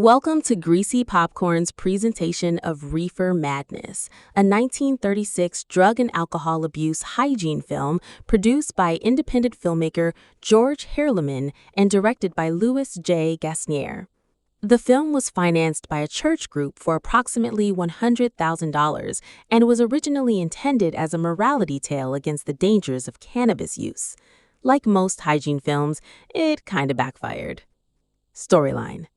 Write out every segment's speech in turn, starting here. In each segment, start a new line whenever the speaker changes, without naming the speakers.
Welcome to Greasy Popcorn's presentation of Reefer Madness, a 1936 drug and alcohol abuse hygiene film produced by independent filmmaker George Hirliman and directed by Louis J. Gasnier. The film was financed by a church group for approximately $100,000 and was originally intended as a morality tale against the dangers of cannabis use. Like most hygiene films, it kinda backfired. Storyline: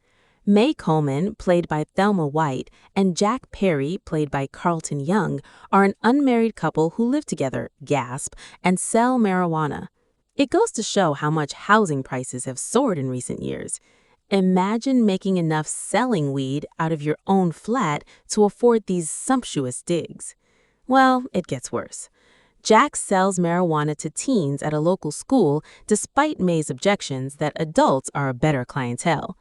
Mae Coleman, played by Thelma White, and Jack Perry, played by Carleton Young, are an unmarried couple who live together, gasp, and sell marijuana. It goes to show how much housing prices have soared in recent years. Imagine making enough selling weed out of your own flat to afford these sumptuous digs. Well, it gets worse. Jack sells marijuana to teens at a local school despite Mae's objections that adults are a better clientele.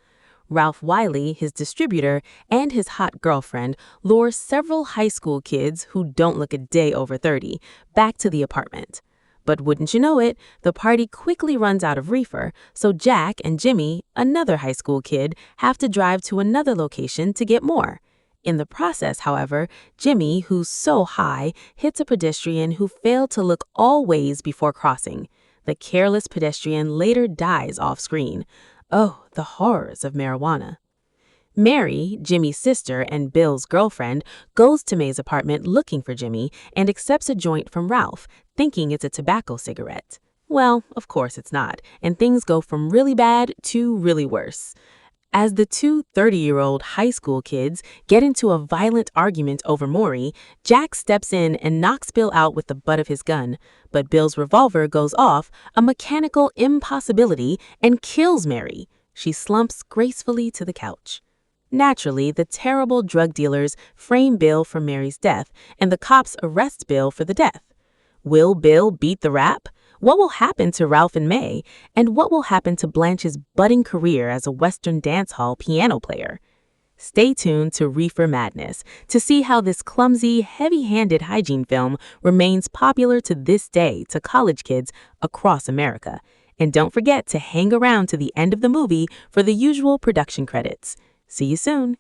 Ralph Wiley, his distributor, and his hot girlfriend lure several high school kids who don't look a day over 30 back to the apartment. But wouldn't you know it, the party quickly runs out of reefer, so Jack and Jimmy, another high school kid, have to drive to another location to get more. In the process, however, Jimmy, who's so high, hits a pedestrian who failed to look all ways before crossing. The careless pedestrian later dies off-screen. Oh, the horrors of marijuana. Mary, Jimmy's sister and Bill's girlfriend, goes to Mae's apartment looking for Jimmy and accepts a joint from Ralph, thinking it's a tobacco cigarette. Well, of course it's not, and things go from really bad to really worse. As the two 30-year-old high school kids get into a violent argument over Maury, Jack steps in and knocks Bill out with the butt of his gun. But Bill's revolver goes off, a mechanical impossibility, and kills Mary. She slumps gracefully to the couch. Naturally, the terrible drug dealers frame Bill for Mary's death, and the cops arrest Bill for the death. Will Bill beat the rap? What will happen to Ralph and Mae? And what will happen to Blanche's budding career as a Western dance hall piano player? Stay tuned to Reefer Madness to see how this clumsy, heavy-handed hygiene film remains popular to this day to college kids across America. And don't forget to hang around to the end of the movie for the usual production credits. See you soon.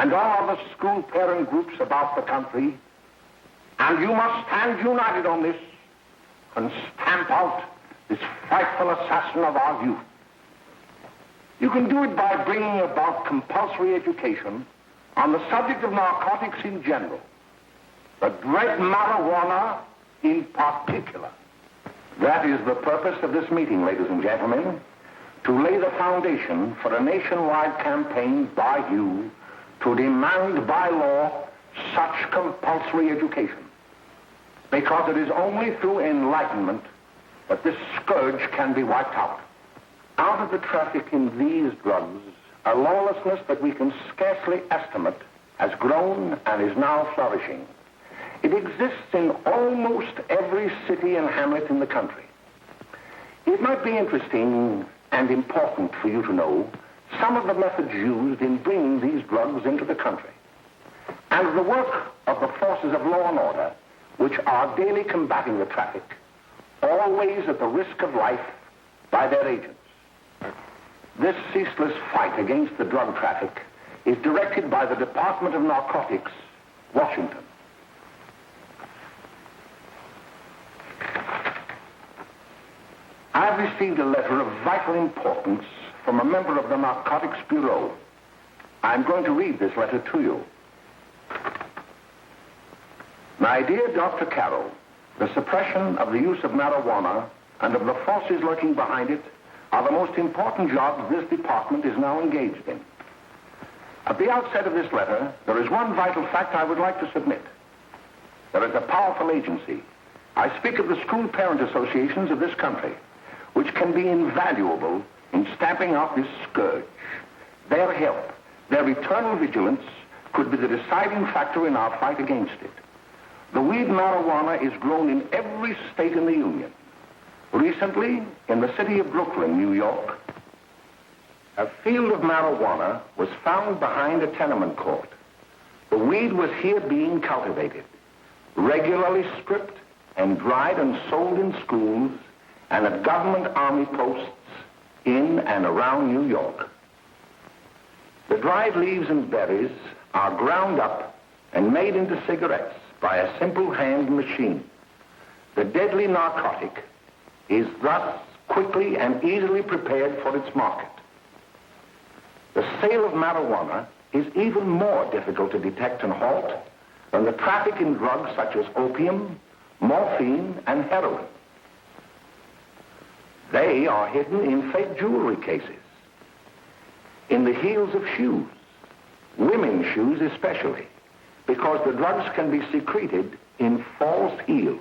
and all the school parent groups about the country, and you must stand united on this and stamp out this frightful assassin of our youth. You can do it by bringing about compulsory education on the subject of narcotics in general, the dread marijuana in particular. That is the purpose of this meeting, ladies and gentlemen, to lay the foundation for a nationwide campaign by you to demand by law such compulsory education. Because it is only through enlightenment that this scourge can be wiped out. Out of the traffic in these drugs, a lawlessness that we can scarcely estimate has grown and is now flourishing. It exists in almost every city and hamlet in the country. It might be interesting and important for you to know some of the methods used in bringing these drugs into the country, and the work of the forces of law and order, which are daily combating the traffic, always at the risk of life, by their agents. This ceaseless fight against the drug traffic is directed by the Department of Narcotics, Washington. I've received a letter of vital importance from a member of the Narcotics Bureau. I'm going to read this letter to you. My dear Dr. Carroll, the suppression of the use of marijuana and of the forces lurking behind it are the most important jobs this department is now engaged in. At the outset of this letter, there is one vital fact I would like to submit. There is a powerful agency. I speak of the school parent associations of this country, which can be invaluable in stamping out this scourge. Their help, their eternal vigilance, could be the deciding factor in our fight against it. The weed marijuana is grown in every state in the Union. Recently, in the city of Brooklyn, New York, a field of marijuana was found behind a tenement court. The weed was here being cultivated, regularly stripped and dried and sold in schools and at government army posts in and around New York. The dried leaves and berries are ground up and made into cigarettes by a simple hand machine. The deadly narcotic is thus quickly and easily prepared for its market. The sale of marijuana is even more difficult to detect and halt than the traffic in drugs such as opium, morphine, and heroin. They are hidden in fake jewelry cases, in the heels of shoes, women's shoes especially, because the drugs can be secreted in false heels.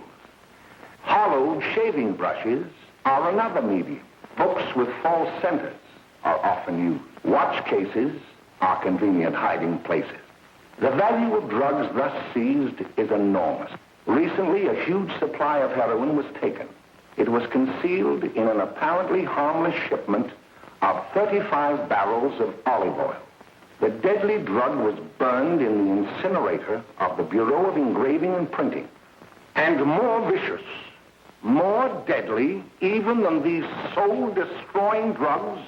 Hollowed shaving brushes are another medium. Books with false centers are often used. Watch cases are convenient hiding places. The value of drugs thus seized is enormous. Recently, a huge supply of heroin was taken. It was concealed in an apparently harmless shipment of 35 barrels of olive oil. The deadly drug was burned in the incinerator of the Bureau of Engraving and Printing. And more vicious, more deadly, even than these soul-destroying drugs,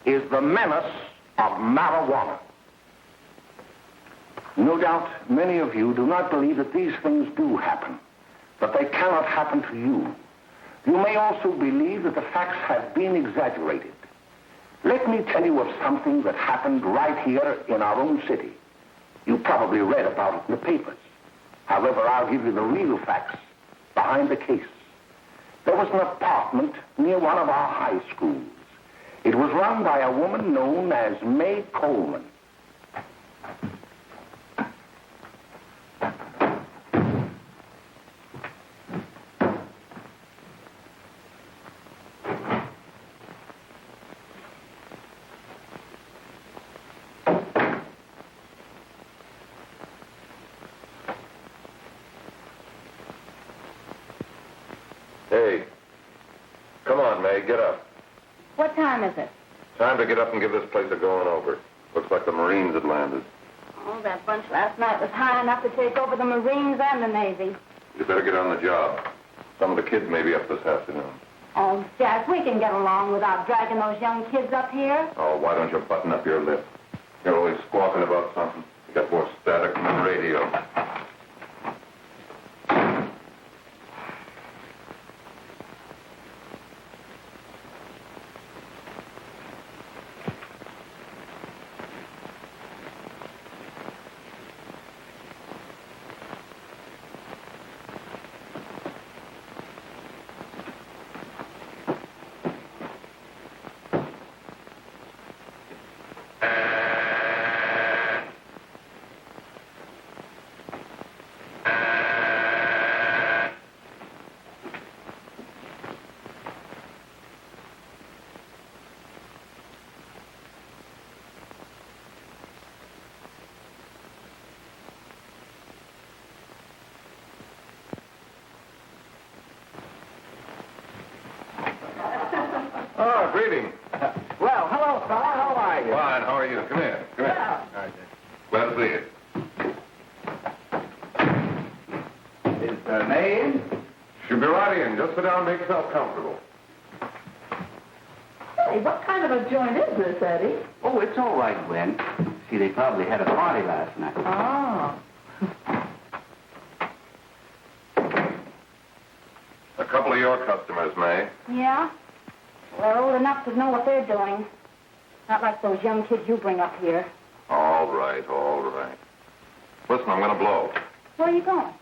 is the menace of marijuana. No doubt many of you do not believe that these things do happen, but they cannot happen to you. You may also believe that the facts have been exaggerated. Let me tell you of something that happened right here in our own city. You probably read about it in the papers. However, I'll give you the real facts behind the case. There was an apartment near one of our high schools. It was run by a woman known as Mae Coleman.
Hey, come on, Mae, get up.
What time is it?
Time to get up and give this place a going over. Looks like the Marines had landed.
Oh, that bunch last night was high enough to take over the Marines and the Navy.
You better get on the job. Some of the kids may be up this afternoon.
Oh, Jack, we can get along without dragging those young kids up here.
Oh, why don't you button up your lip? You're always squawking about something. You got more static than the radio. Oh, greetings.
Well, hello, fella. How are you?
Fine, how are you? Come here. Come here.
Yeah.
Glad to see you.
Is Mae in?
She'll be right in. Just sit down and make yourself comfortable.
Hey, what kind of a joint is this, Eddie?
Oh, it's all right, Gwen. See, they probably had a party last night.
Oh.
A couple of your customers, Mae.
Yeah? They're old enough to know what they're doing. Not like those young kids you bring up here.
All right, all right. Listen, I'm going to blow.
Where are you going?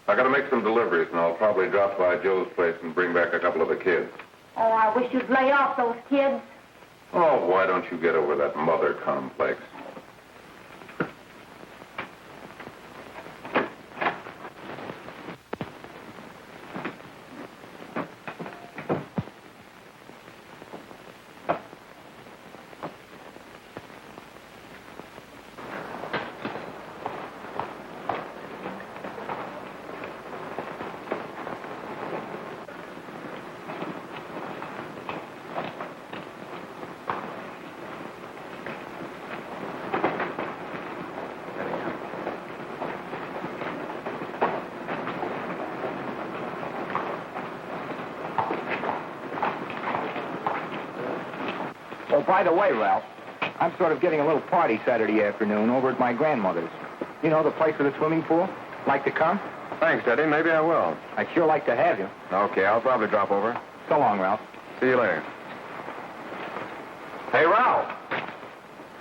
I got to make some deliveries, and I'll probably drop by Joe's place and bring back a couple of the kids.
Oh, I wish you'd lay off those kids.
Oh, why don't you get over that mother complex?
Oh, by the way, Ralph, I'm sort of getting a little party Saturday afternoon over at my grandmother's. You know, the place with the swimming pool? Like to come?
Thanks, Eddie. Maybe I will.
I'd sure like to have you.
Okay, I'll probably drop over.
So long, Ralph.
See you later. Hey, Ralph.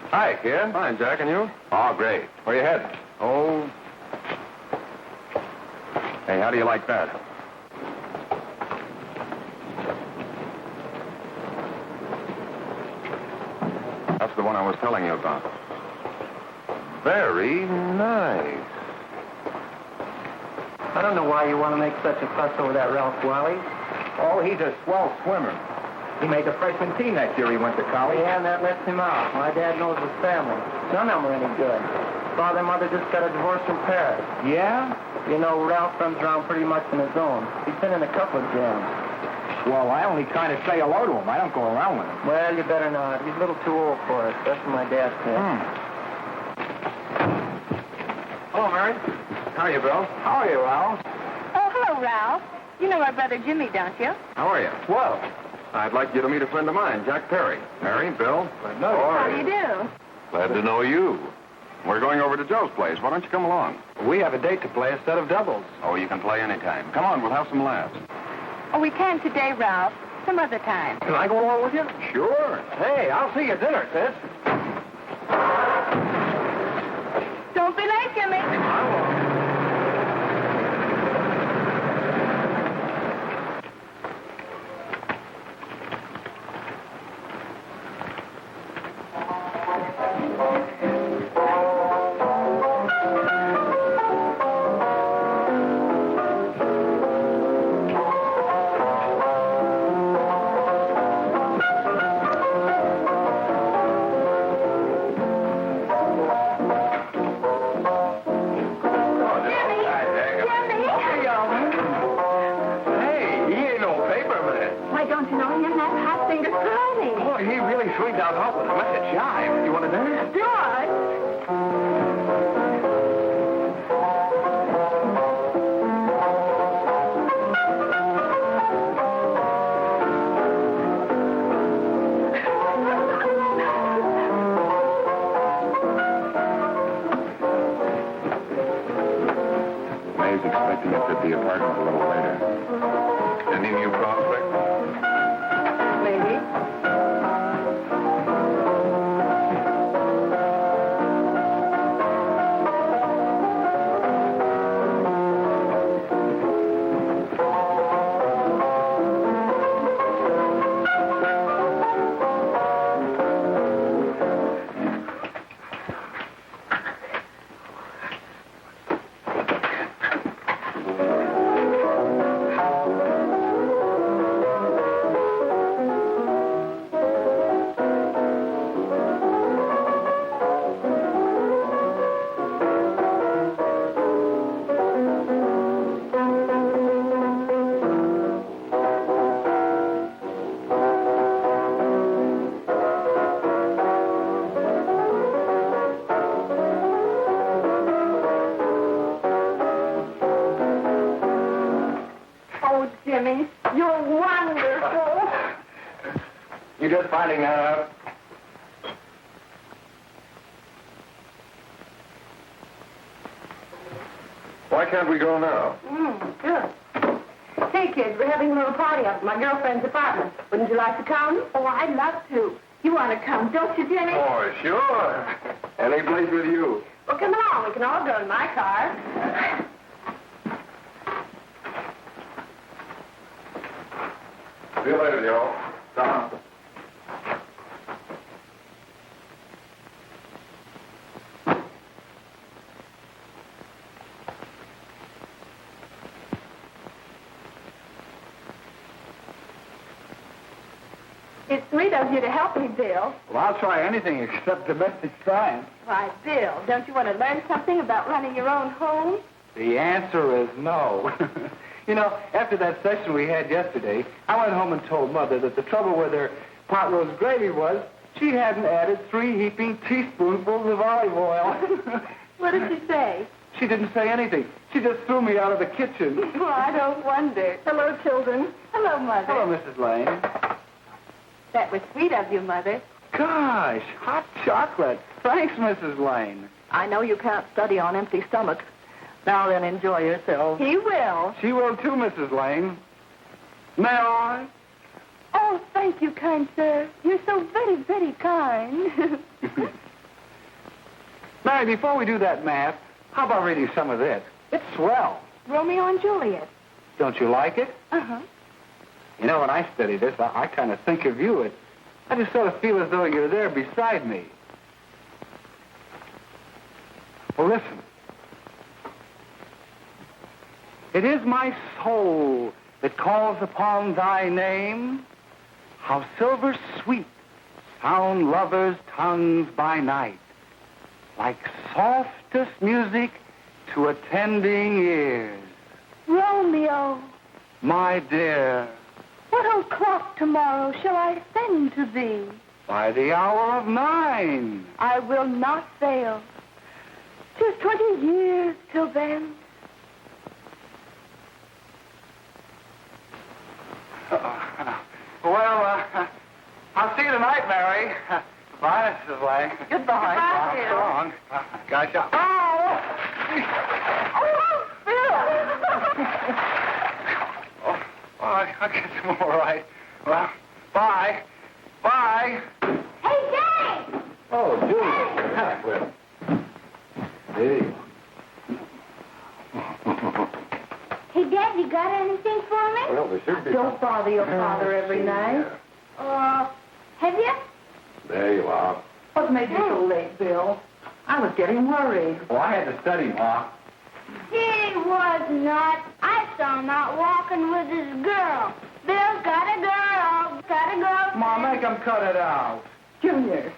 Hi, kid. Fine, Jack, and you? Oh, great. Where you heading? Oh. Hey, how do you like that? That's the one I was telling you about. Very nice.
I don't know why you want to make such a fuss over that Ralph Wally.
Oh, he's a swell swimmer. He made the freshman team that year he went to college.
Yeah, and that lets him out. My dad knows his family. None of them are any good. Father and mother just got a divorce from Paris.
Yeah?
You know, Ralph runs around pretty much on his own. He's been in a couple of jams.
Well, I only kind of say hello to him. I don't go around with him.
Well, you better not. He's a little too old for it. That's what my dad said.
Hello, Mary. How are you, Bill?
How are you, Ralph?
Oh, hello, Ralph. You know our brother Jimmy, don't you?
How are you?
Well,
I'd like you to meet a friend of mine, Jack Perry. Mary, Bill.
How do you do?
Glad to know you. We're going over to Joe's place. Why don't you come along?
we have a date to play, a set of doubles.
Oh, you can play anytime. Come on, we'll have some laughs.
Oh, we can today, Ralph. Some other time.
Can I go along with you?
Sure.
Hey, I'll see you at dinner, sis.
Don't be late, Jimmy.
I won't.
May's expecting us at the apartment a little later. Any new prospects?
Maybe. Jimmy, you're wonderful.
You just finding that out? Why can't we go now?
Good. Hey, kids, we're having a little party up at my girlfriend's apartment. Wouldn't you like to come? Oh, I'd love to. You want to come, don't you, Jimmy?
Oh, sure. Any place with you.
Well, come along. We can all go in my car.
See you later, Joe. Tom.
It's sweet of you to help me, Bill.
Well, I'll try anything except domestic science.
Why, Bill, don't you want to learn something about running your own home?
The answer is no. You know, after that session we had yesterday, I went home and told Mother that the trouble with her pot roast gravy was she hadn't added 3 heaping teaspoonfuls of olive oil.
What did she say?
She didn't say anything. She just threw me out of the kitchen.
Well, I don't wonder. Hello, children. Hello, Mother.
Hello, Mrs. Lane.
That was sweet of you, Mother.
Gosh, hot chocolate. Thanks, Mrs. Lane.
I know you can't study on empty stomachs. Now then, enjoy yourself.
He will.
She will too, Mrs. Lane. May I?
Oh, thank you, kind sir. You're so very, very kind.
Mary, before we do that math, how about reading some of this? It's swell.
Romeo and Juliet.
Don't you like it?
Uh-huh.
You know, when I study this, I kind of think of you. I just sort of feel as though you're there beside me. Well, listen. It is my soul that calls upon thy name. How silver sweet sound lovers' tongues by night, like softest music to attending ears.
Romeo,
My dear,
what o'clock tomorrow shall I send to thee?
by the hour of 9.
I will not fail. 'Tis 20 years till then.
Well, I'll see you tonight, Mary. Goodbye, Mrs. Lang.
Goodbye.
Goodbye, Bill.
So long. Gosh, I'll get some more right. Well, bye. Bye.
Hey, Jay!
Oh, Julie. Hey.
Hey, Dad, you got anything for me?
Well, there should be.
Don't bother your father every night.
Have you?
There you are.
What made you so late, Bill? I was getting worried.
Well, I had to study, Ma.
He was not. I saw him out walking with his girl. Bill's got a girl. Got a girl.
Ma, make him cut it out.
Junior,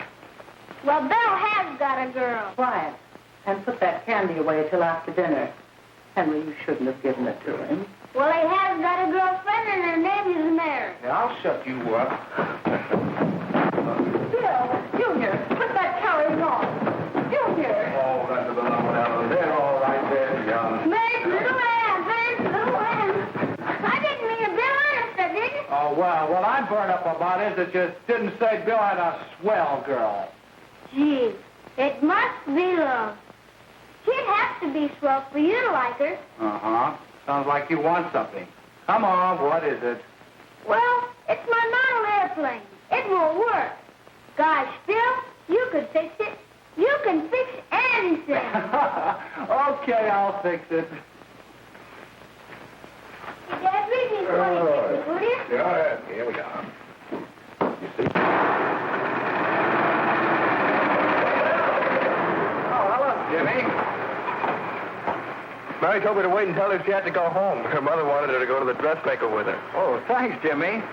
Well, Bill has got a girl.
quiet. And put that candy away till after dinner. Henry, you shouldn't have given it to him.
Well, he has got a girlfriend, and her name is Mary.
Yeah, I'll shut you up.
Bill, Junior, put that carrying on. Junior.
Oh, that's about out there. All right there, young.
Mary's little Ann. Mary's little Ann. I didn't mean a Bill honest, I didn't.
Oh, well, what I'm burned up about is it just didn't say Bill had a swell girl.
Gee, it must be love. She'd have to be swell for you to like her.
Uh-huh. Sounds like you want something. Come on, what is it?
Well, it's my model airplane. It won't work. Gosh, Phil, you could fix it. You can fix anything.
Okay, I'll fix it.
Dad, read me 26, will you?
Go ahead. Here we are. You see?
Oh, hello, Jimmy.
Mary told me to wait and tell her she had to go home. Her mother wanted her to go to the dressmaker with her.
Oh, thanks, Jimmy.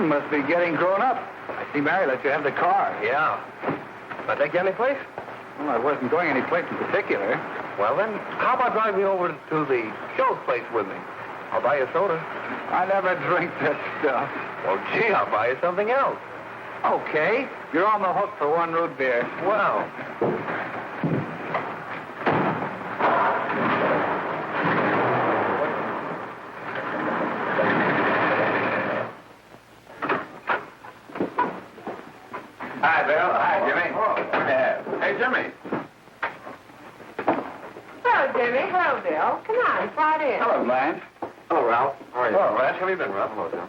Must be getting grown up. I see Mary let you have the car.
Yeah. Can I take you any place?
Well, I wasn't going any place in particular.
Well, then, how about driving me over to the show place with me? I'll buy you a soda.
I never drink that stuff.
Well, gee, I'll buy you something else.
Okay. You're on the hook for one root beer.
Well.
Hi, Bill. Hi, Jimmy.
Hey, Jimmy.
Hello, Jimmy. Hello, Bill. Come on, slide in.
Hello, Blanche.
Hello, Ralph. How are you?
Hello,
Ralph. How have you been, Ralph? Hello, Jim.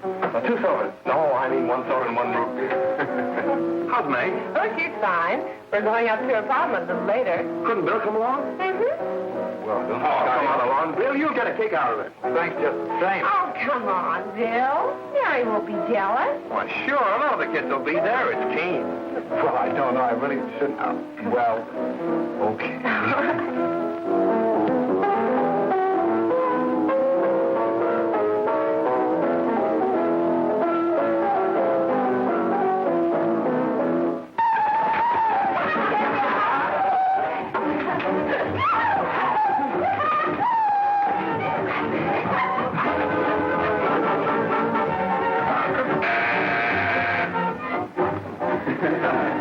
2 sodas. No, I mean 1 soda and 1 root beer. How's May?
Oh, she's fine. We're going up to her apartment a little later.
Couldn't Bill come along?
Mm-hmm.
Well, don't
Come on along. Bill, you'll get a kick out of it.
Thanks just the same.
Oh, come on, Bill. Mary won't be jealous.
Why, sure. All the kids will be there. It's keen.
Well, I don't know. I really shouldn't. Well, okay.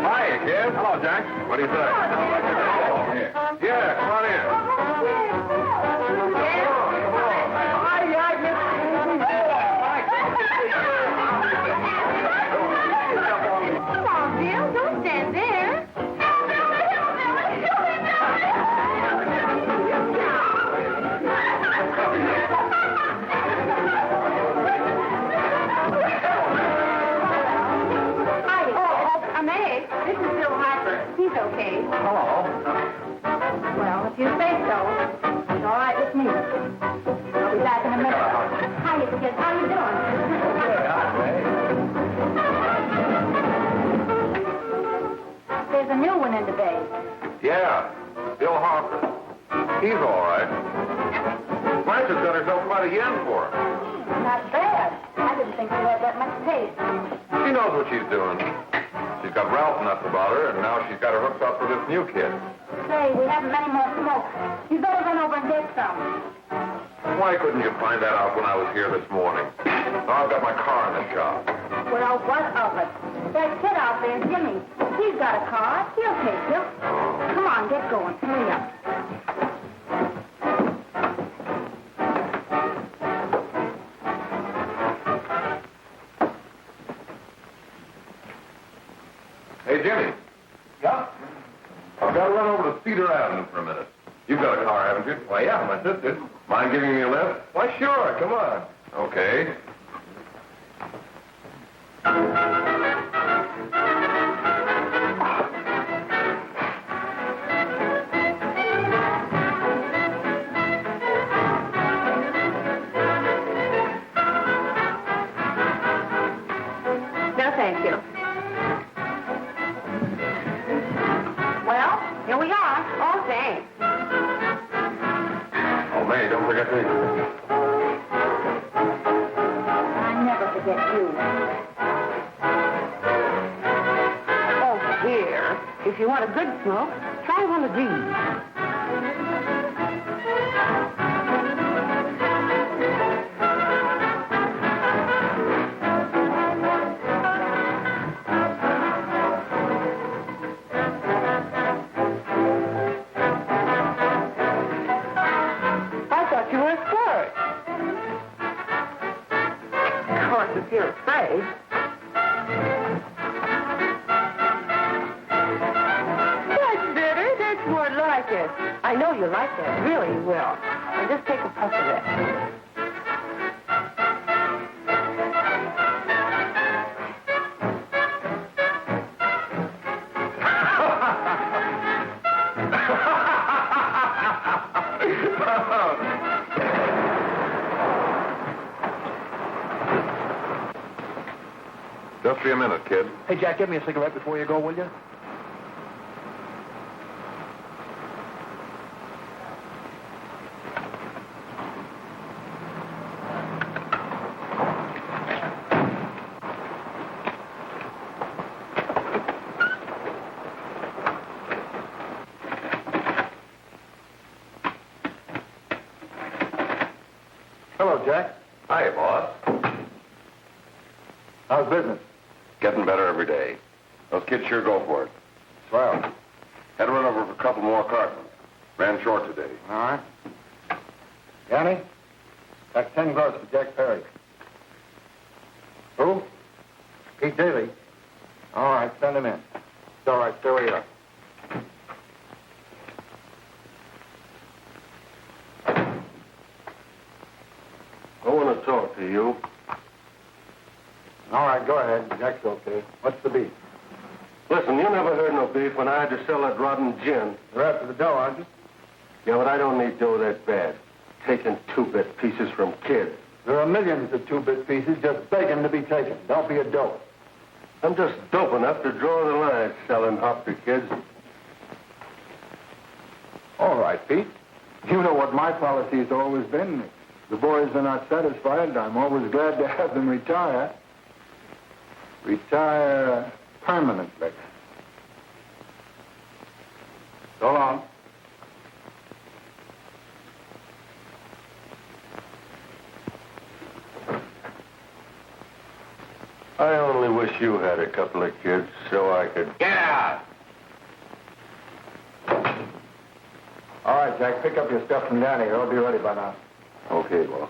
Hiya, kid. Hello, Jack. What do you say? Yeah, come on in.
Come on, Bill. Don't stand there. Mae, this is Bill Harper. He's okay.
Hello.
Well, if you say so, it's all right with me. I'll be back in a minute. Hiya, kids. How you doing? There's a new one in the bay.
Yeah, Bill Harper. He's all right. Blanche has got herself quite a yen for her.
Not bad. I didn't think she had that much taste.
She knows what she's doing. She's got Ralph nuts about her, and now she's got her hooked up for this new kid.
Say, we haven't many more smoke. You better run over and get some.
Why couldn't you find that out when I was here this morning? Now I've got my car in the shop.
Well, what of it? That kid out there, Jimmy, he's got a car. He'll take you. Come on, get going. Hurry up.
Hey, Jimmy.
Yeah?
I've got to run over to Cedar Avenue for a minute. You've got a car, haven't you? Why, yeah, my sister. Mind giving me a lift? Why, sure. Come on. Okay.
No, thank you. Well, here we are. Oh, thanks.
Oh, May, don't forget me.
I never forget you. Oh, here. If you want a good smoke, try one of these.
I thought you were a flirt. Of course, if you're afraid. That's better. That's more like it. Yes, I know you like that. Really, you will. And just take a puff of that.
Just be a minute, kid.
Hey, Jack, give me a cigarette before you go, will you? Hello, Jack.
Hi, boss.
How's business?
Getting better every day. Those kids sure go for it.
Swell.
Had to run over for a couple more cartons. Ran short today.
All right. Yanni, that's 10 gross for Jack Perry. Who? Pete Daly. All right, send him in. It's all right, stay where you are.
I want to talk to you.
All right, go ahead. Jack's okay. What's the beef?
Listen, you never heard no beef when I had to sell that rotten gin.
You're after the dough, aren't you?
Yeah, but I don't need dough that bad. Taking two-bit pieces from kids.
There are millions of two-bit pieces just begging to be taken. Don't be a dope.
I'm just dope enough to draw the line selling hop to kids.
All right, Pete. You know what my policy has always been. If the boys are not satisfied, I'm always glad to have them retire. Retire permanently. So long.
I only wish you had a couple of kids so I could...
Get out! All right, Jack, pick up your stuff from Danny. It'll be ready by now.
Okay, boss.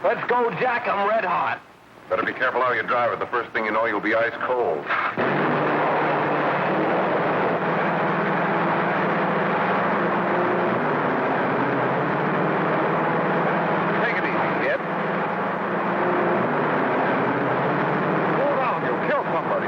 Let's go, Jack. I'm red hot.
Better be careful how you drive it. The first thing you know, you'll be ice cold. Take it easy, kid. Slow down, you'll kill somebody.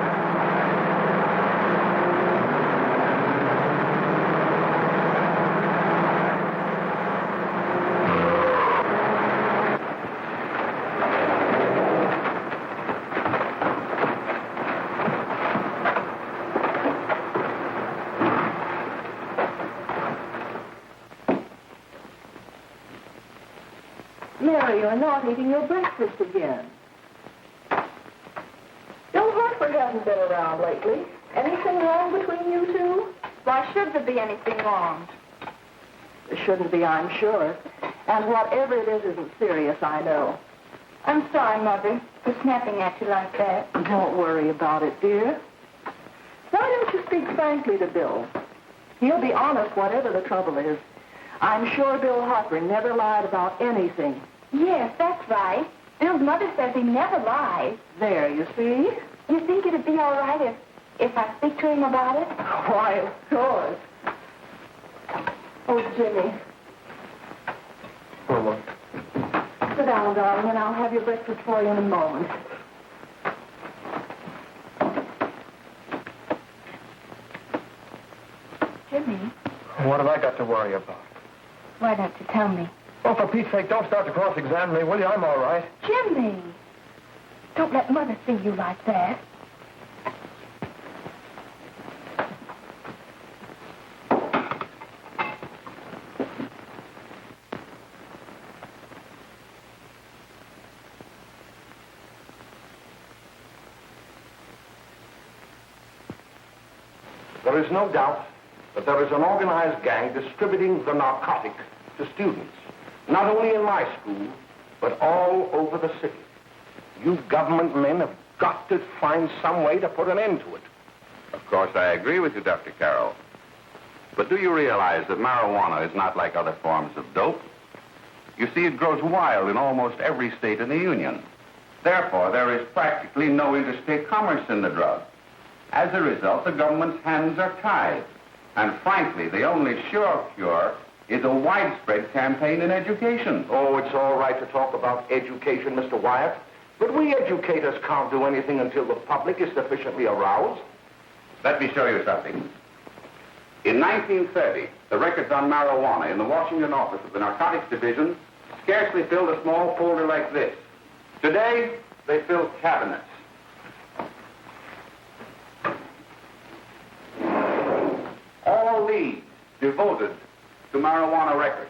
Mary, you're not eating your breakfast again. Bill Hartford hasn't been around lately. Anything wrong between you two?
Why should there be anything wrong?
There shouldn't be, I'm sure. And whatever it is isn't serious, I know.
I'm sorry, Mother, for snapping at you like that.
Don't worry about it, dear. Why don't you speak frankly to Bill? He'll be honest whatever the trouble is. I'm sure Bill Hartford never lied about anything.
Yes, that's right. Bill's mother says he never lies.
There, you see?
You think it'd be all right if I speak to him about it?
Why, of course. Oh, Jimmy.
Oh, what?
Sit down, darling, and I'll have your breakfast for you in a moment.
Jimmy,
What have I got to worry about?
why don't you tell me?
Oh, for Pete's sake, don't start to cross-examine me, will you? I'm all right.
Jimmy! Don't let Mother see you like that.
There is no doubt that there is an organized gang distributing the narcotic to students, not only in my school, but all over the city. You government men have got to find some way to put an end to it.
Of course, I agree with you, Dr. Carroll.
But do you realize that marijuana is not like other forms of dope? You see, it grows wild in almost every state in the Union. Therefore, there is practically no interstate commerce in the drug. As a result, the government's hands are tied. And frankly, the only sure cure is a widespread campaign in education.
Oh, it's all right to talk about education, Mr. Wyatt. But we educators can't do anything until the public is sufficiently aroused.
Let me show you something. In 1930, the records on marijuana in the Washington office of the Narcotics Division scarcely filled a small folder like this. Today, they fill cabinets. All these devoted to marijuana records.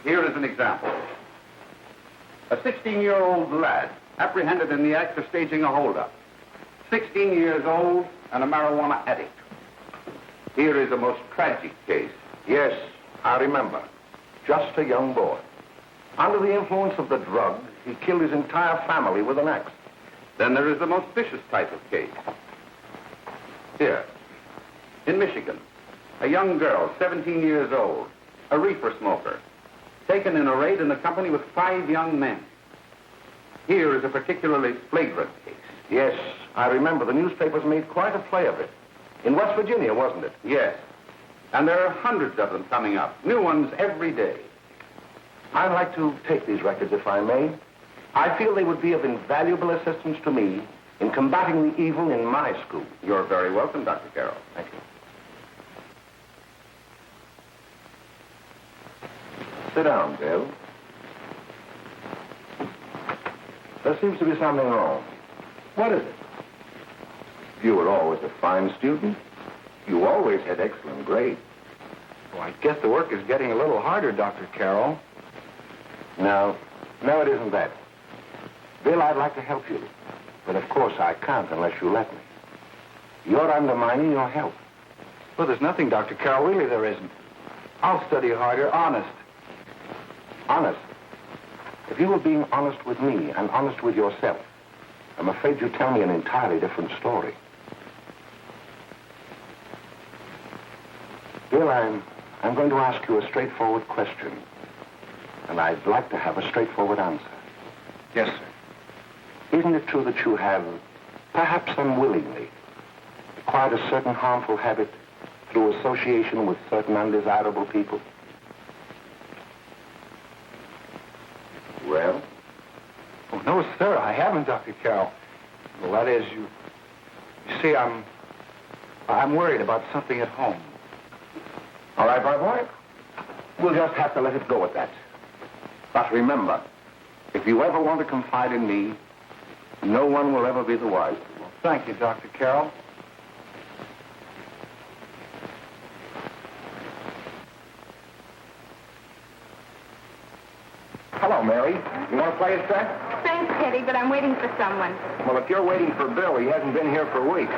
Here is an example. A 16-year-old lad apprehended in the act of staging a holdup. 16 years old and a marijuana addict. Here is a most tragic case.
Yes, I remember. Just a young boy. Under the influence of the drug, he killed his entire family with an axe.
Then there is the most vicious type of case. Here, in Michigan, a young girl, 17 years old, a reefer smoker, taken in a raid in company with 5 young men. Here is a particularly flagrant case.
Yes, I remember. The newspapers made quite a play of it. In West Virginia, wasn't it?
Yes. And there are hundreds of them coming up, new ones every day.
I'd like to take these records, if I may. I feel they would be of invaluable assistance to me in combating the evil in my school.
You're very welcome, Dr. Carroll.
Thank you. Sit down, Bill. There seems to be something wrong. What is it? You were always a fine student. You always had excellent grades.
Well, I guess the work is getting a little harder, Dr. Carroll.
No, it isn't that. Bill, I'd like to help you. But of course I can't unless you let me. You're undermining your health.
Well, there's nothing, Dr. Carroll. Really, there isn't. I'll study harder, honest.
Honest? If you were being honest with me and honest with yourself, I'm afraid you'd tell me an entirely different story. Bill, I'm going to ask you a straightforward question. And I'd like to have a straightforward answer.
Yes, sir.
Isn't it true that you have, perhaps unwillingly, acquired a certain harmful habit through association with certain undesirable people? Well?
Oh, no, sir, I haven't, Dr. Carroll. Well, that is, you see, I'm worried about something at home.
All right, my boy. We'll just have to let it go at that. But remember, if you ever want to confide in me, no one will ever be the wiser.
Well, thank you, Dr. Carroll.
Hello, Mary. You want to play a set?
Thanks, Teddy, but I'm waiting for someone.
Well, if you're waiting for Bill, he hasn't been here for weeks.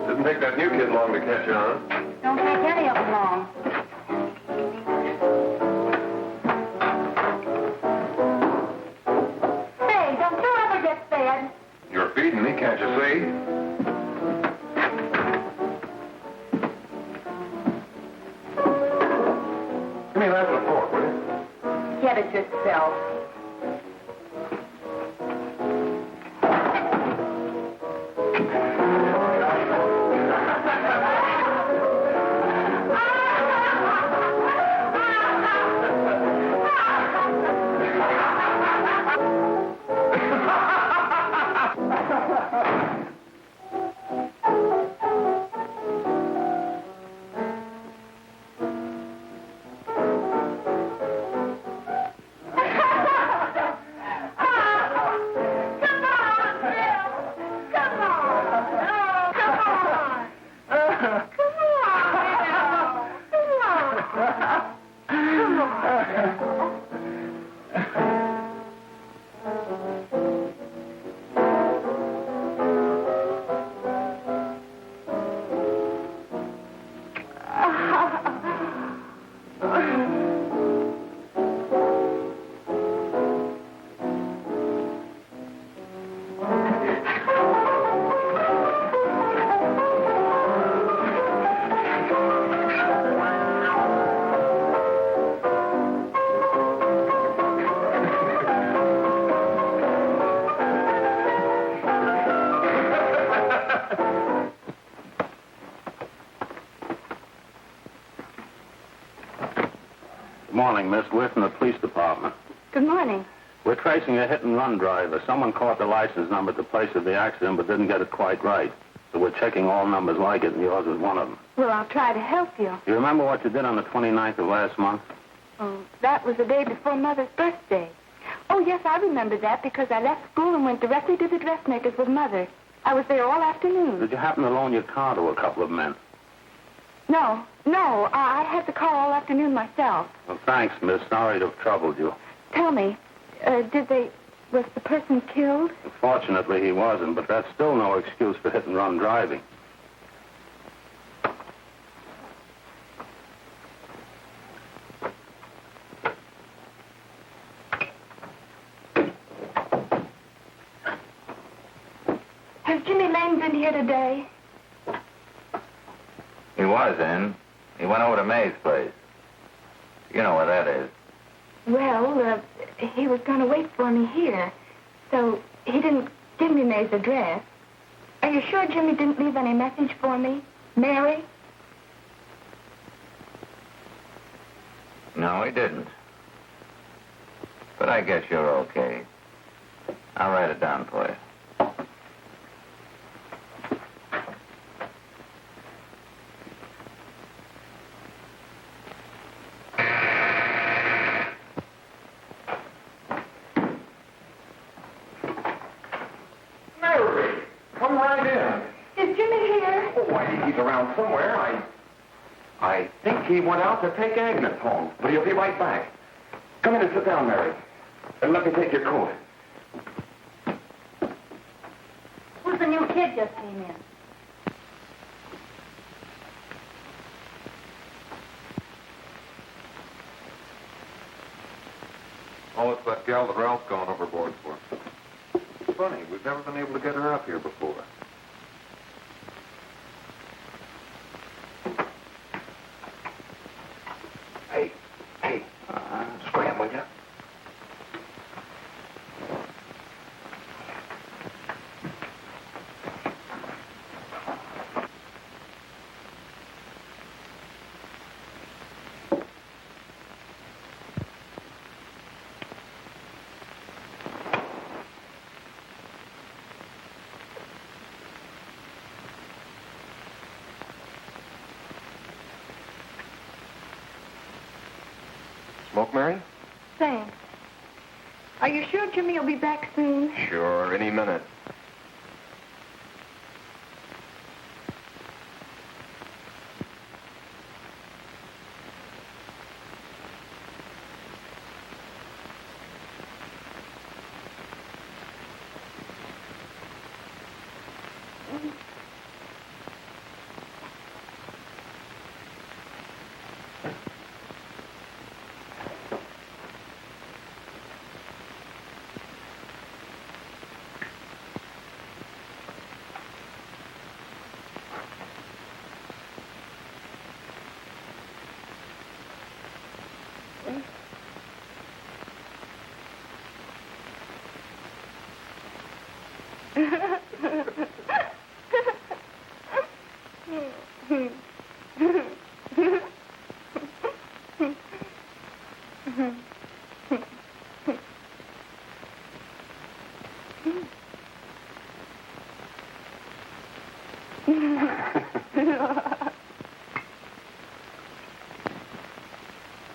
Didn't take that new kid long to catch on.
Don't take any of them long. Hey, don't you ever get fed?
You're feeding me, can't you see? Give me that and a fork, will you?
Get it yourself.
morning, miss. We're from the police department.
Good morning.
We're tracing a hit-and-run driver. Someone caught the license number at the place of the accident but didn't get it quite right. So we're checking all numbers like it, and yours is one of them.
Well, I'll try to help you.
You remember what you did on the 29th of last month?
Oh, that was the day before Mother's birthday. Oh, yes, I remember that because I left school and went directly to the dressmaker's with Mother. I was there all afternoon.
Did you happen to loan your car to a couple of men?
No, I had the car all afternoon myself.
Well, thanks, miss. Sorry to have troubled you.
Tell me, was the person killed?
Fortunately, he wasn't, but that's still no excuse for hit-and-run driving.
Has Jimmy Lane been here today?
He was in. He went over to Mae's place. You know where that is.
Well, he was going to wait for me here, so he didn't give me Mae's address. Are you sure Jimmy didn't leave any message for me? Mary?
No, he didn't. But I guess you're okay. I'll write it down for you.
Around somewhere. I think he went out to take Agnes home, but he'll be right back. Come in and sit down, Mary. And let me take your coat.
Who's the new kid just came in?
Oh, it's that gal that Ralph's gone overboard for. Funny, we've never been able to get her up here before.
Scram, will you? Smoke, Mary?
Thanks. Are you sure Jimmy will be back soon?
Sure, any minute.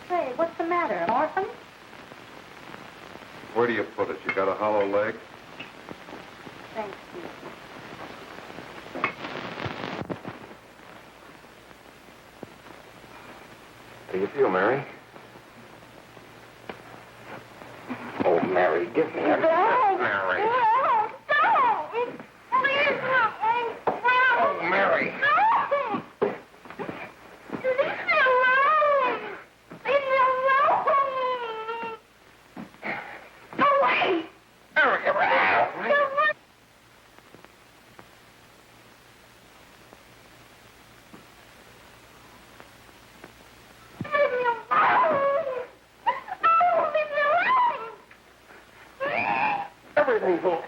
Say, what's the matter, an orphan?
Where do you put it? You got a hollow leg?
Thank you.
How do you feel, Mary? Oh, Mary, give me a... Mary. Oh, Mary. Everything's over.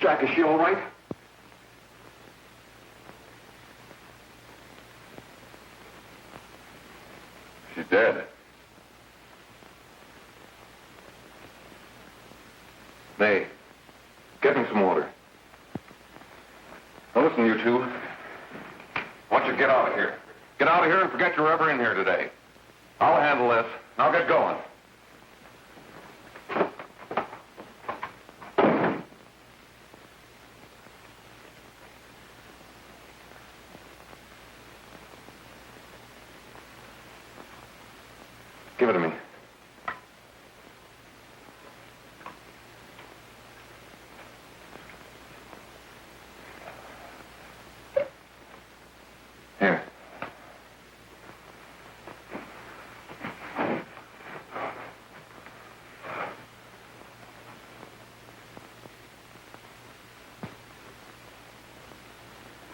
Jack, is she all right? She's dead. Mae, get me some water. Now listen, you two. I want you to get out of here. Get out of here and forget you're ever in here today. I'll handle this. Now get going. Give it to me. Here.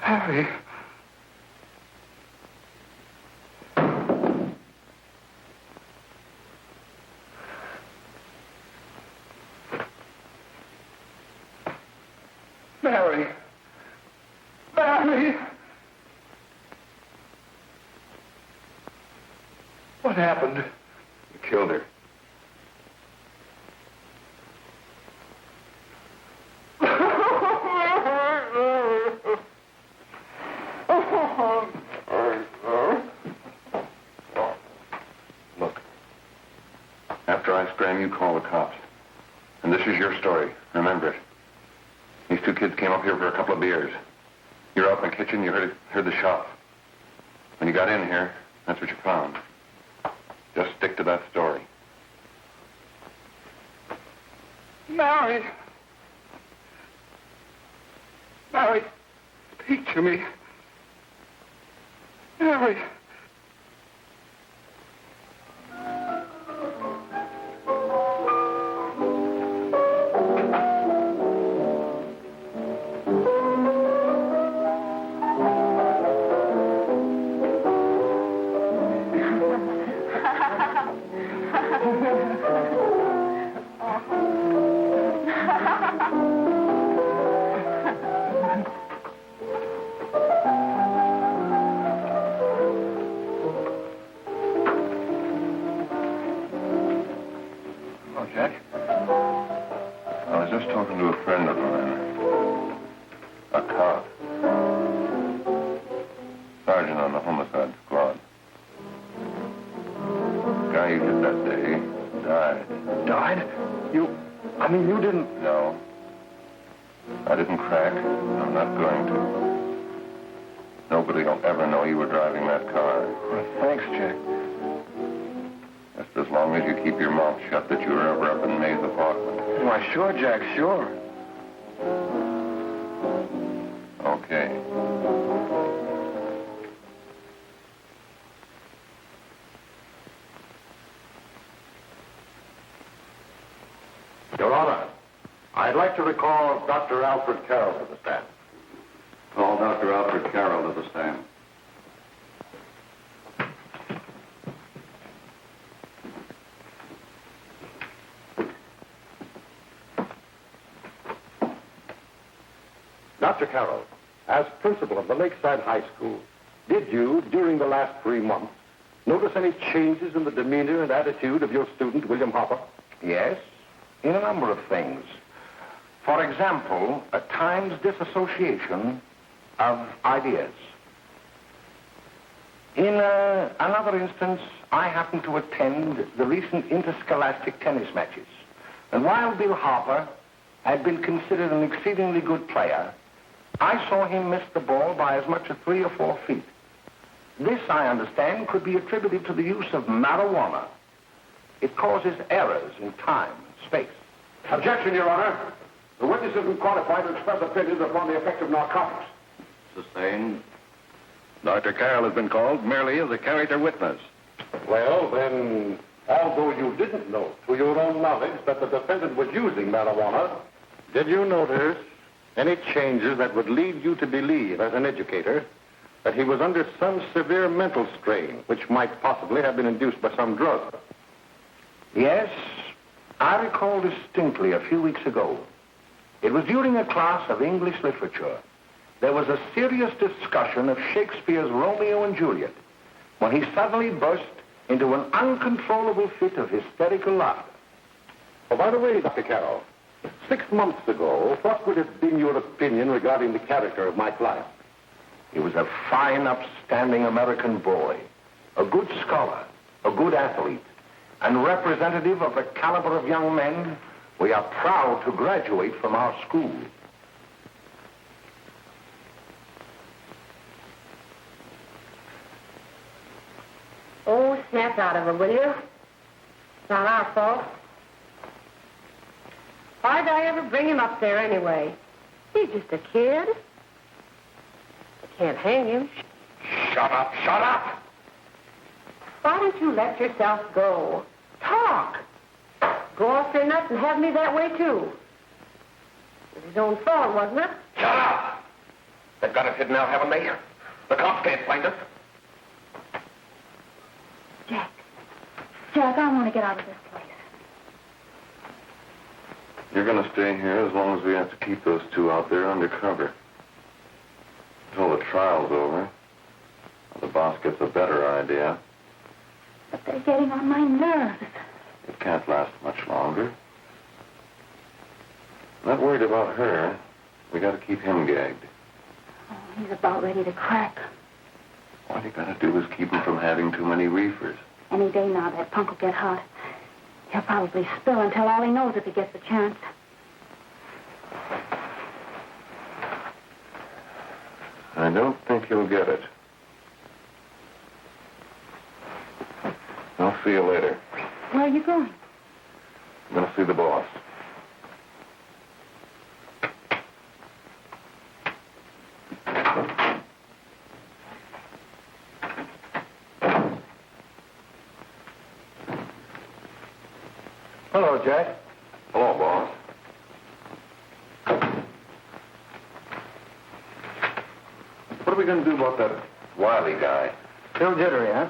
Harry. Mary. Mary. What happened? You killed her. Look, after I scram, you call the cops. And this is your story. Remember it. These two kids came up here for a couple of beers. You're out in the kitchen, you heard the shot. When you got in here, that's what you found. Just stick to that story. Mary! Mary, speak to me. Mary! Sure, Jack, sure. Okay.
Your Honor, I'd like to recall Dr. Alfred Carroll to the stand.
Call Dr. Alfred Carroll to the stand.
Dr. Carroll, as principal of the Lakeside High School, did you, during the last 3 months, notice any changes in the demeanor and attitude of your student, William Hopper?
Yes, in a number of things. For example, at times disassociation of ideas. In another instance, I happened to attend the recent interscholastic tennis matches. And while Bill Harper had been considered an exceedingly good player, I saw him miss the ball by as much as 3 or 4 feet. This, I understand, could be attributed to the use of marijuana. It causes errors in time and space.
Objection, Your Honor. The witness isn't qualified to express opinions upon the effect of narcotics.
Sustained.
Dr. Carroll has been called merely as a character witness.
Well, then, although you didn't know to your own knowledge that the defendant was using marijuana, did you notice any changes that would lead you to believe, as an educator, that he was under some severe mental strain, which might possibly have been induced by some drug?
Yes, I recall distinctly a few weeks ago. It was during a class of English literature. There was a serious discussion of Shakespeare's Romeo and Juliet when he suddenly burst into an uncontrollable fit of hysterical laughter.
Oh, by the way, Dr. Carroll, 6 months ago, what would have been your opinion regarding the character of my client?
He was a fine, upstanding American boy, a good scholar, a good athlete, and representative of the caliber of young men we are proud to graduate from our school.
Oh, snap out of it, will you? It's not our fault. Why'd I ever bring him up there anyway? He's just a kid. I can't hang him.
Shut up, shut up!
Why don't you let yourself go? Talk. Go off your nuts and have me that way, too. It was his own fault, wasn't it?
Shut up! They've got us hidden now, haven't they? The cops can't find us.
Jack, I want to get out of this place.
You're going to stay here as long as we have to keep those two out there undercover. Until the trial's over. The boss gets a better idea.
But they're getting on my nerves.
It can't last much longer. Not worried about her. We got to keep him gagged.
Oh, he's about ready to crack.
All you got to do is keep him from having too many reefers.
Any day now, that punk will get hot. He'll probably spill and tell all he knows if he gets the chance.
I don't think he'll get it. I'll see you later.
Where are you going?
I'm going to see the boss.
Hello, Jack.
Hello, boss. What are we going to do about that Wiley guy?
Still jittery, huh?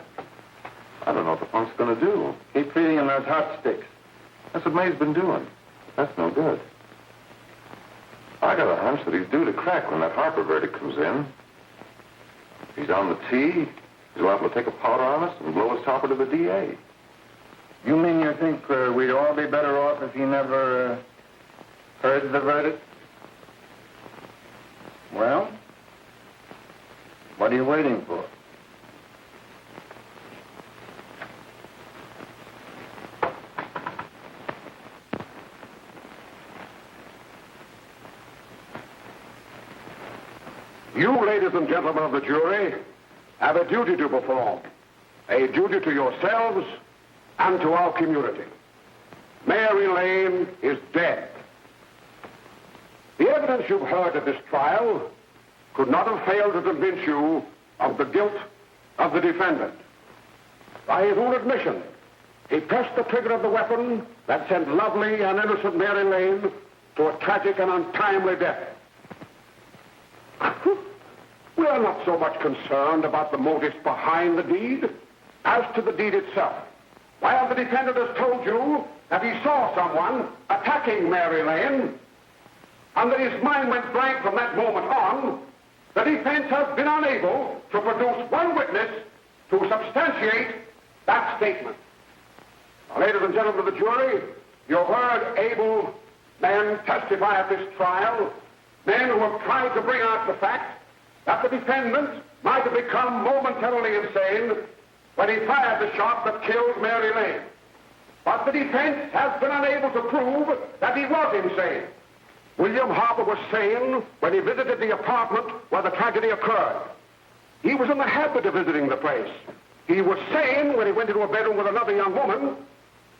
I don't know what the punk's going to do.
Keep feeding him those hot sticks.
That's what Mae's been doing. That's no good. I got a hunch that he's due to crack when that Harper verdict comes in. If he's on the tee, he's liable to take a powder on us and blow his topper to the DA.
You mean you think we'd all be better off if he never heard the verdict? Well, what are you waiting for?
You, ladies and gentlemen of the jury, have a duty to perform. A duty to yourselves and to our community. Mary Lane is dead. The evidence you've heard at this trial could not have failed to convince you of the guilt of the defendant. By his own admission, he pressed the trigger of the weapon that sent lovely and innocent Mary Lane to a tragic and untimely death. We are not so much concerned about the motives behind the deed as to the deed itself. While the defendant has told you that he saw someone attacking Mary Lane, and that his mind went blank from that moment on, the defense has been unable to produce one witness to substantiate that statement. Now, ladies and gentlemen of the jury, you've heard able men testify at this trial, men who have tried to bring out the fact that the defendant might have become momentarily insane when he fired the shot that killed Mary Lane. But the defense has been unable to prove that he was insane. William Harper was sane when he visited the apartment where the tragedy occurred. He was in the habit of visiting the place. He was sane when he went into a bedroom with another young woman.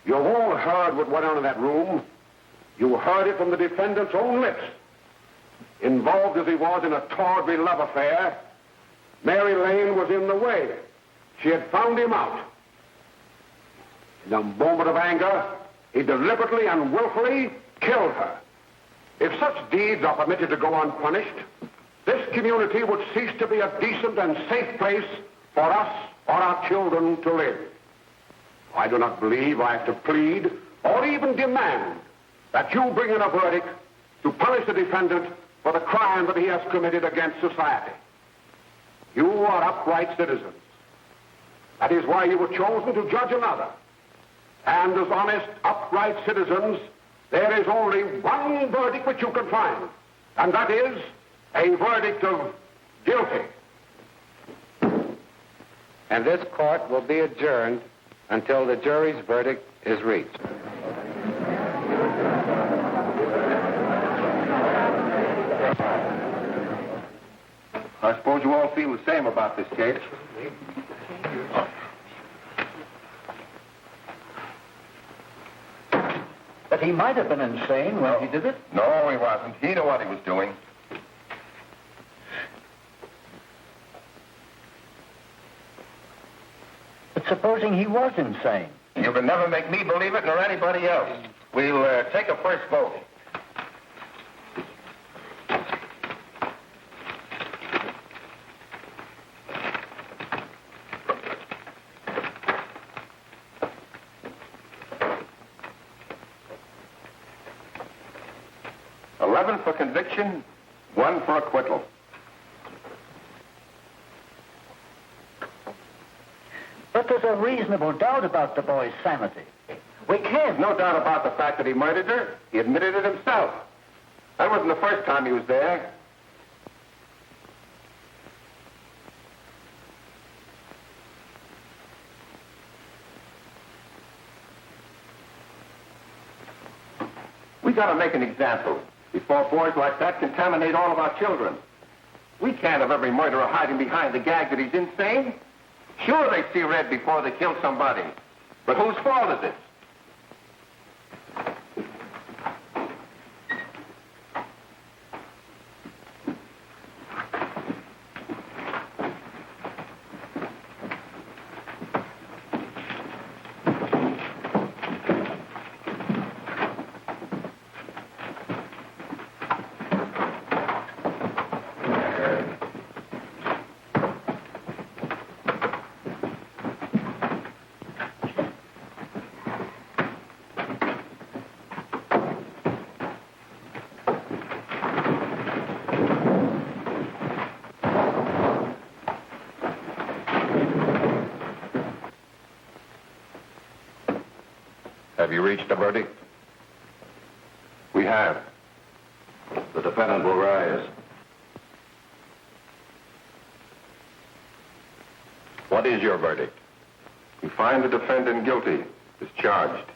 You've all heard what went on in that room. You heard it from the defendant's own lips. Involved as he was in a tawdry love affair, Mary Lane was in the way. She had found him out. In a moment of anger, he deliberately and willfully killed her. If such deeds are permitted to go unpunished, this community would cease to be a decent and safe place for us or our children to live. I do not believe I have to plead or even demand that you bring in a verdict
to punish the defendant for the crime that he has committed against society. You are upright citizens. That is why you were chosen to judge another. And as honest, upright citizens, there is only one verdict which you can find, and that is a verdict of guilty.
And this court will be adjourned until the jury's verdict is reached.
I suppose you all feel the same about this case.
But he might have been insane when he did it.
No, he wasn't. He knew what he was doing.
But supposing he was insane?
You can never make me believe it nor anybody else. We'll take a first vote. For conviction, 1 for acquittal.
But there's a reasonable doubt about the boy's sanity.
We can't. No doubt about the fact that he murdered her. He admitted it himself. That wasn't the first time he was there. We gotta make an example before boys like that contaminate all of our children. We can't have every murderer hiding behind the gag that he's insane. Sure, they see red before they kill somebody. But whose fault is it? Have you reached a verdict? We have. The defendant will rise. What is your verdict? We find the defendant guilty, as charged.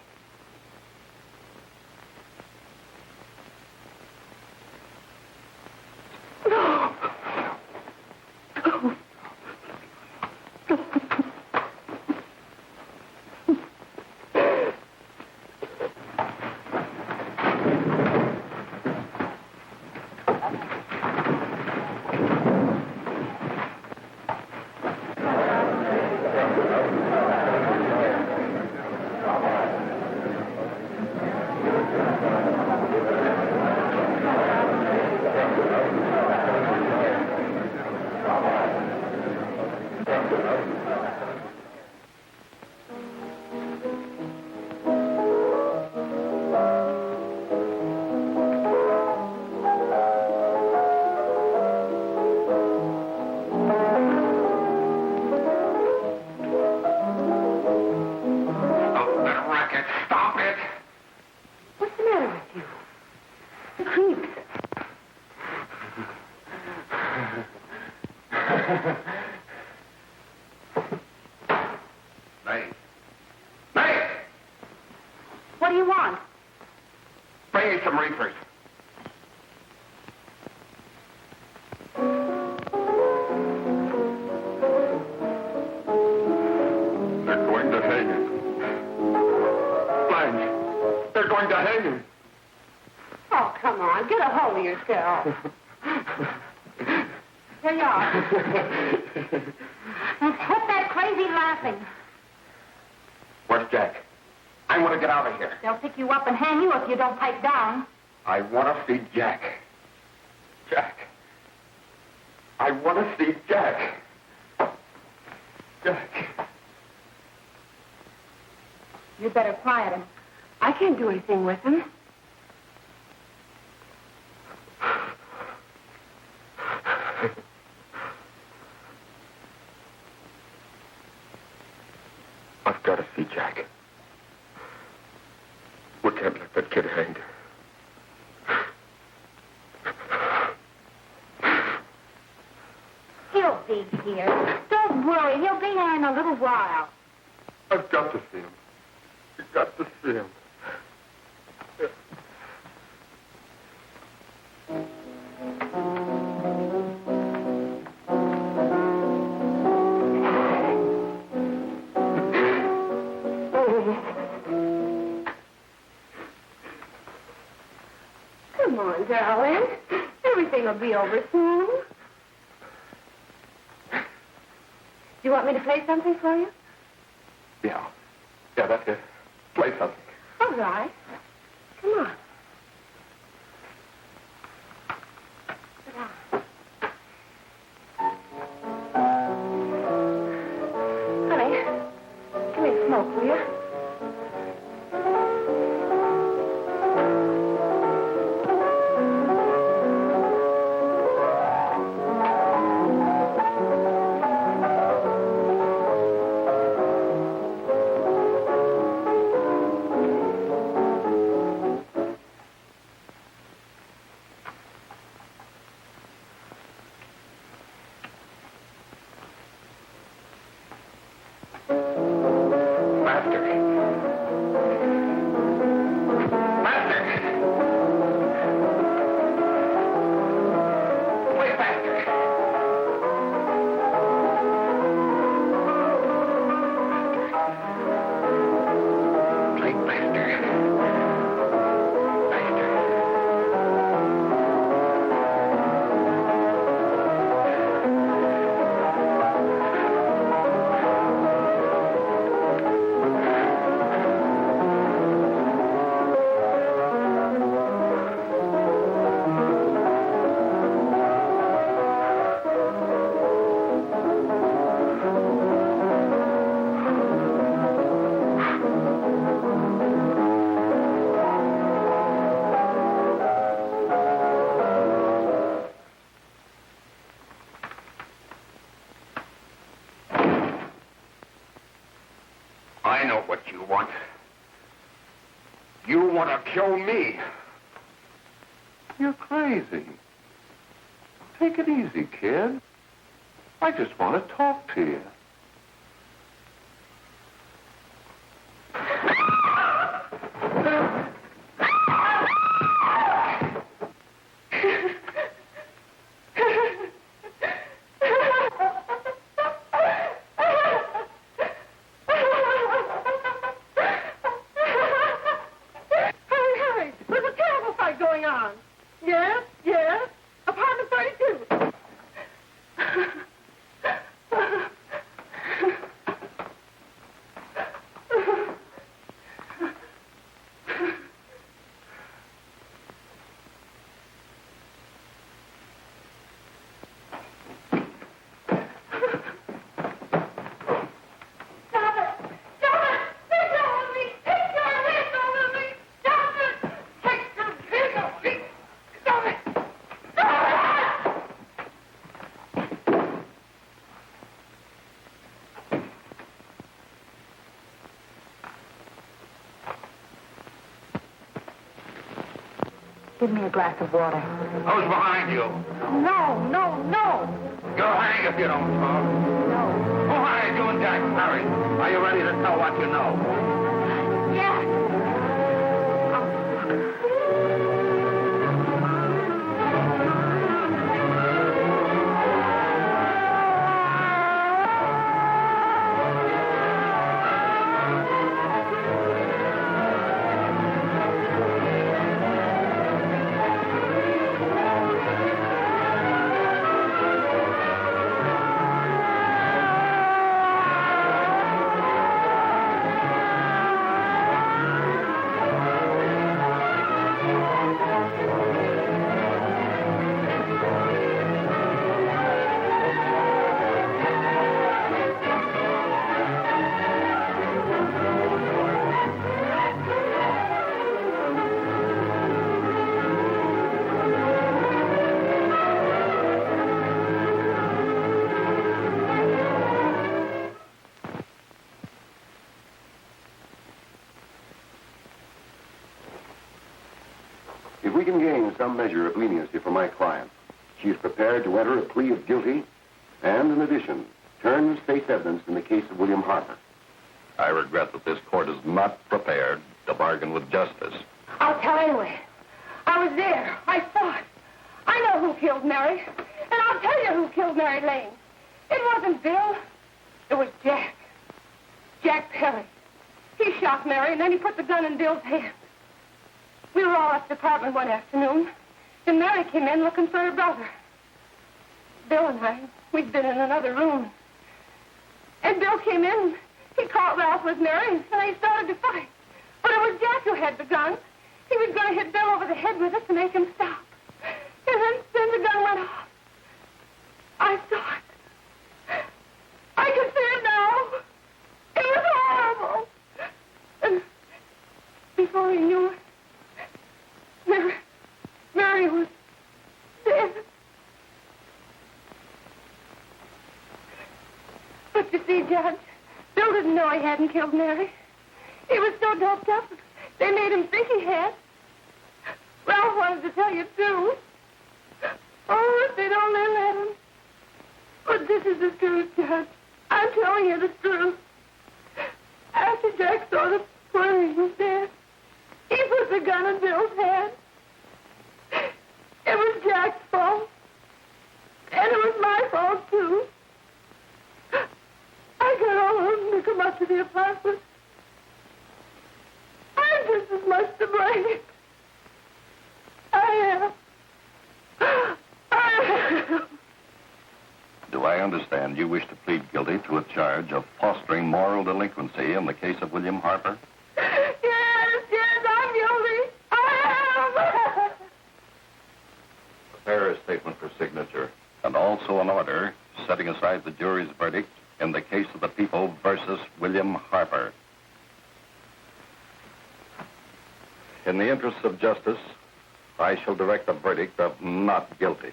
What do you want?
Bring me some reefers. They're going to hang him. Blanche, they're going to hang him.
Oh, come on. Get a hold of yourself. Here you are. And quit that crazy laughing.
Where's Jack? I want to get out of here.
They'll pick you up and hang you if you don't pipe down.
I want to see Jack. Jack. I want to see Jack. Jack.
You better quiet him. I can't do anything with him.
gotta see Jack. We can't let that kid hang.
He'll be here. Don't worry. He'll be here in a little while.
I've got to see him. You've got to see him.
Come on, darling. Everything will be over soon. Do you want me to play something for you?
Yeah, that's it. Play something.
All right. Come on. Sit down. Honey, give me a smoke, will you?
I know what you want. You want to kill me. You're crazy. Take it easy, kid. I just want to talk to you.
Give me a glass of water.
Who's behind you?
No, no, no.
You'll hang if you don't talk.
No.
Who hired you and Jack Perry? Are you ready to tell what you know?
Yes.
If we can gain some measure of leniency for my client, she is prepared to enter a plea of guilty and, in addition, turn the state's evidence in the case of William Harper.
I regret that this court is not prepared to bargain with justice.
I'll tell anyway. I was there. I saw it. I know who killed Mary. And I'll tell you who killed Mary Lane. It wasn't Bill. It was Jack. Jack Perry. He shot Mary, and then he put the gun in Bill's hand. We were all at the apartment one afternoon, and Mary came in looking for her brother. Bill and I, we'd been in another room. And Bill came in, he caught Ralph with Mary, and they started to fight. But it was Jack who had the gun. He was going to hit Bill over the head with it to make him stop. And then the gun went off. I saw it. I can see it now. It was horrible. And before he knew it, Mary was dead. But you see, Judge, Bill didn't know he hadn't killed Mary. He was so doped up, they made him think he had. Ralph wanted to tell you, too. Oh, if they'd only let him. But this is the truth, Judge. I'm telling you the truth. After Jack saw the poor he was dead, he put the gun in Bill's hand. It was Jack's fault. And it was my fault, too. I got all of them to come up to the apartment. I'm just as much to blame. I am.
Do I understand you wish to plead guilty to a charge of fostering moral delinquency in the case of William Harper?
Yes, I'm guilty. I am.
Prepare a statement for signature, and also an order setting aside the jury's verdict in the case of the people versus William Harper. In the interests of justice, I shall direct a verdict of not guilty.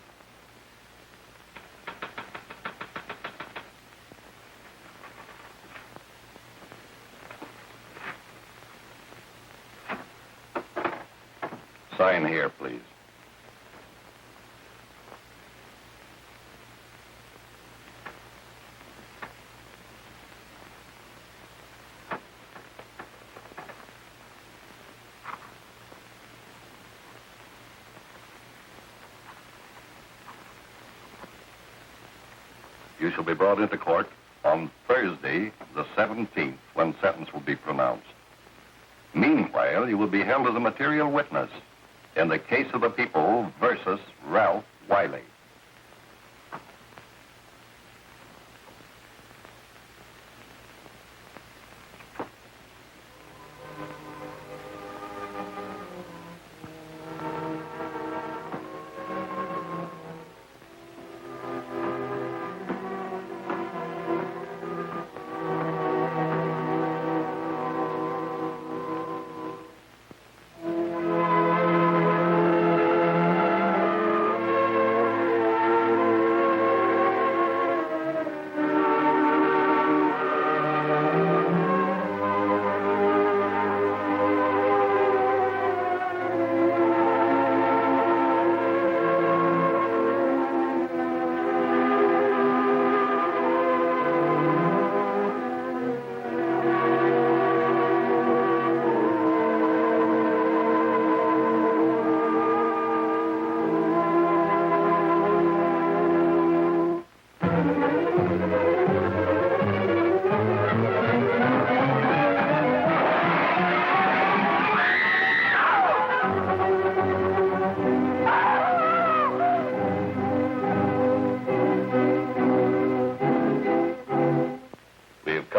Sign here, please. You shall be brought into court on Thursday, the 17th, when sentence will be pronounced. Meanwhile, you will be held as a material witness in the case of the people versus Ralph Wiley.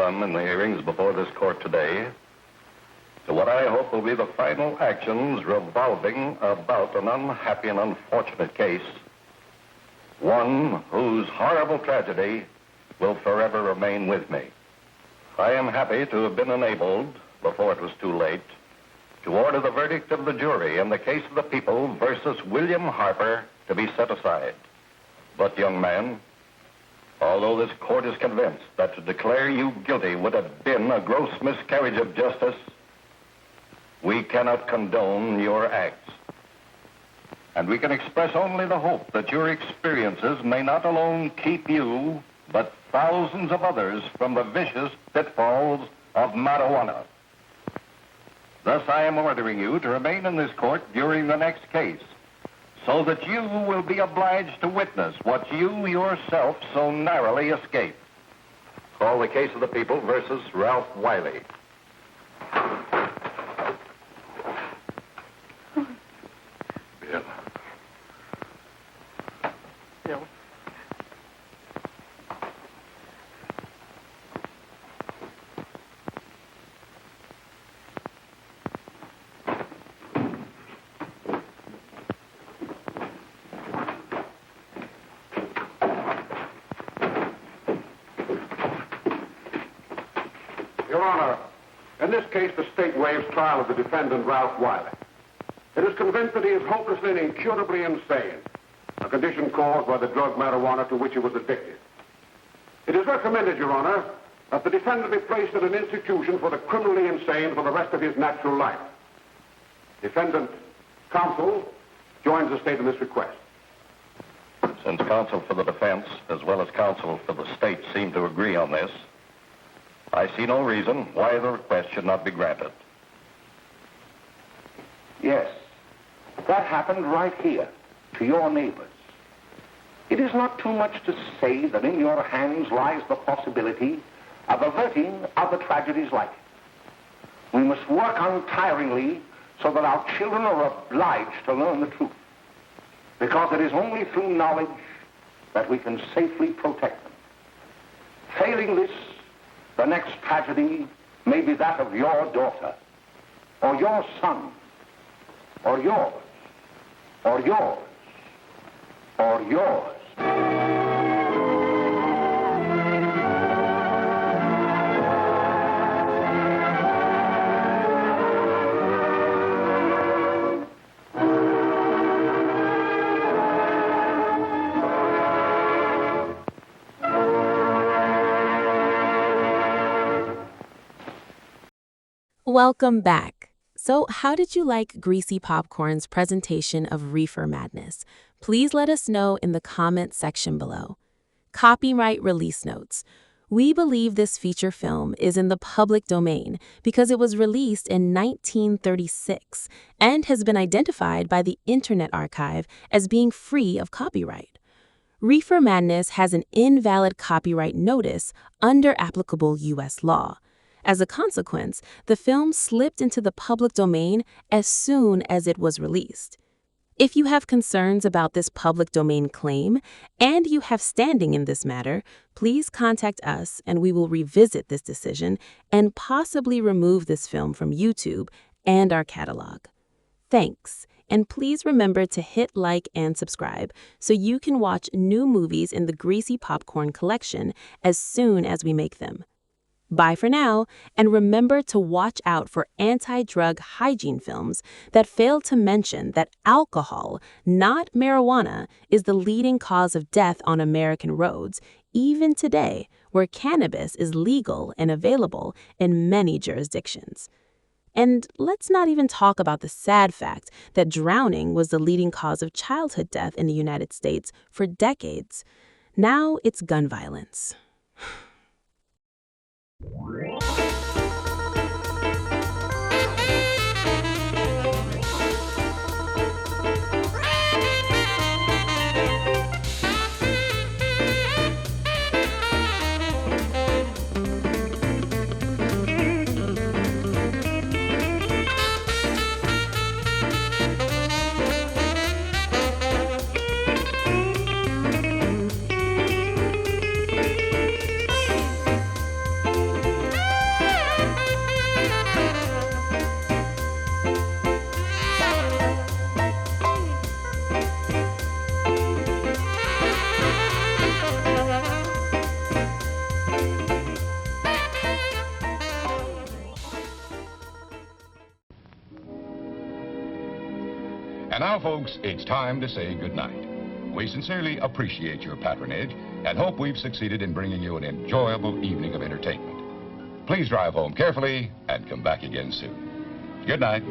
In the hearings before this court today to what I hope will be the final actions revolving about an unhappy and unfortunate case, one whose horrible tragedy will forever remain with me. I am happy to have been enabled, before it was too late, to order the verdict of the jury in the case of the people versus William Harper to be set aside. But, young man, although this court is convinced that to declare you guilty would have been a gross miscarriage of justice, we cannot condone your acts. And we can express only the hope that your experiences may not alone keep you, but thousands of others from the vicious pitfalls of marijuana. Thus, I am ordering you to remain in this court during the next case, so that you will be obliged to witness what you yourself so narrowly escaped.
Call the case of the people versus Ralph Wiley.
Bill.
Bill.
Your Honor, in this case, the state waives trial of the defendant, Ralph Wiley. It is convinced that he is hopelessly and incurably insane, a condition caused by the drug marijuana to which he was addicted. It is recommended, Your Honor, that the defendant be placed in an institution for the criminally insane for the rest of his natural life. Defendant, counsel, joins the state in this request.
Since counsel for the defense, as well as counsel for the state, seem to agree on this, I see no reason why the request should not be granted.
Yes, that happened right here, to your neighbors. It is not too much to say that in your hands lies the possibility of averting other tragedies like it. We must work untiringly so that our children are obliged to learn the truth, because it is only through knowledge that we can safely protect them. Failing this, the next tragedy may be that of your daughter, or your son, or yours, or yours, or yours.
Welcome back. So, how did you like Greasy Popcorn's presentation of Reefer Madness? Please let us know in the comments section below. Copyright release notes. We believe this feature film is in the public domain because it was released in 1936 and has been identified by the Internet Archive as being free of copyright. Reefer Madness has an invalid copyright notice under applicable U.S. law. As a consequence, the film slipped into the public domain as soon as it was released. If you have concerns about this public domain claim and you have standing in this matter, please contact us and we will revisit this decision and possibly remove this film from YouTube and our catalog. Thanks, and please remember to hit like and subscribe so you can watch new movies in the Greasy Popcorn collection as soon as we make them. Bye for now, and remember to watch out for anti-drug hygiene films that fail to mention that alcohol, not marijuana, is the leading cause of death on American roads, even today, where cannabis is legal and available in many jurisdictions. And let's not even talk about the sad fact that drowning was the leading cause of childhood death in the United States for decades. Now it's gun violence.
And now, folks, it's time to say goodnight. We sincerely appreciate your patronage and hope we've succeeded in bringing you an enjoyable evening of entertainment. Please drive home carefully and come back again soon. Good night.